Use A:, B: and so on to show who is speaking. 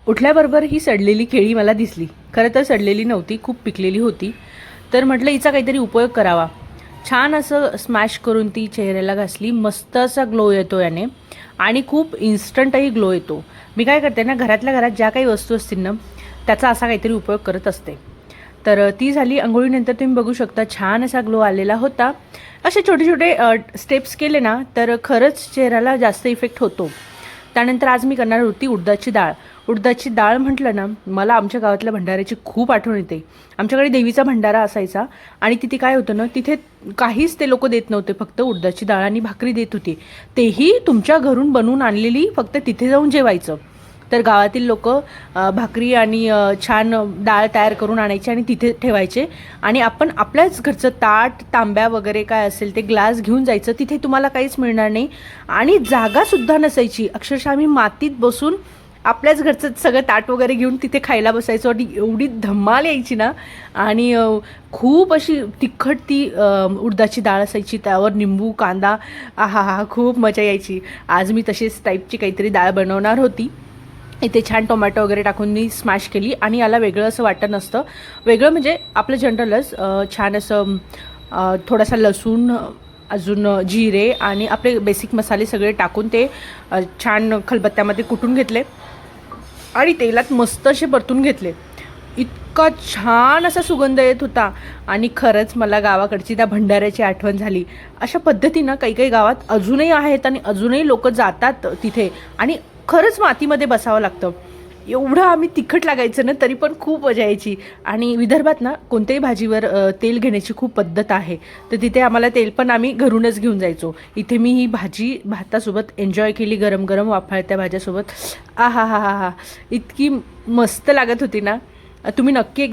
A: उठल्याबरोबर ही सडलेली केळी मला दिसली. खरं तर सडलेली नव्हती, खूप पिकलेली होती. तर म्हटलं हिचा काहीतरी उपयोग करावा. छान असं स्मॅश करून ती चेहऱ्याला घासली. मस्त असा ग्लो येतो याने आणि खूप इन्स्टंटही ग्लो येतो. मी काय करते ना, घरातल्या घरात ज्या काही वस्तू असतील ना, त्याचा असा काहीतरी उपयोग करत असते. तर ती झाली. अंघोळीनंतर तुम्ही बघू शकता छान असा ग्लो आलेला होता. असे छोटे छोटे स्टेप्स केले ना, तर खरंच चेहऱ्याला जास्त इफेक्ट होतो. त्यानंतर आज मी करणार होती उडदाची डाळ. उडदाची डाळ म्हटलं ना, मला आमच्या गावातल्या भंडाऱ्याची खूप आठवण येते. आमच्याकडे देवीचा भंडारा असायचा आणि तिथे काय होतं ना, तिथे काहीच ते लोक देत नव्हते, फक्त उडदाची डाळ आणि भाकरी देत होती. तेही तुमच्या घरून बनवून आणलेली, फक्त तिथे जाऊन जेवायचं. तर गावातील लोक भाकरी आणि छान डाळ तयार करून आणायचे आणि तिथे ठेवायचे आणि आपण आपल्याच घरचं ताट, तांब्या वगैरे काय असेल ते ग्लास घेऊन जायचं. तिथे तुम्हाला काहीच मिळणार नाही आणि जागासुद्धा नसायची. अक्षरशः आम्ही मातीत बसून आपल्याच घरचं सगळं ताट वगैरे घेऊन तिथे खायला बसायचो आणि एवढी धमाल यायची ना. आणि खूप अशी तिखट ती उडदाची डाळ असायची, त्यावर निंबू, कांदा. आहा हा, खूप मजा यायची. आज मी तशीच टाईपची काहीतरी डाळ बनवणार होती. इथे छान टोमॅटो वगैरे टाकून मी स्मॅश केली आणि याला वेगळं असं वाटत नसतं. वेगळं म्हणजे आपलं जनरलच छान असं थोडासा लसूण, अजून जिरे आणि आपले बेसिक मसाले सगळे टाकून ते छान खलबत्त्यामध्ये कुटून घेतले आणि तेलात मस्त असे परतून घेतले. इतका छान असा सुगंध येत होता आणि खरंच मला गावाकडची त्या भंडाऱ्याची आठवण झाली. अशा पद्धतीनं काही काही गावात अजूनही आहेत आणि अजूनही लोक जातात तिथे आणि खरंच मातीमध्ये बसावं लागतं. एवढं आम्ही तिखट लागायचं ना, तरी पण खूप मजा यायची. आणि विदर्भात ना कोणत्याही भाजीवर तेल घेण्याची खूप पद्धत आहे. तर तिथे आम्हाला तेल पण आम्ही घरूनच घेऊन जायचो. इथे मी ही भाजी भातासोबत एन्जॉय केली, गरम गरम वाफाळत्या भाज्यासोबत. आ हा हा हा हा, इतकी मस्त लागत होती ना. तुम्ही नक्की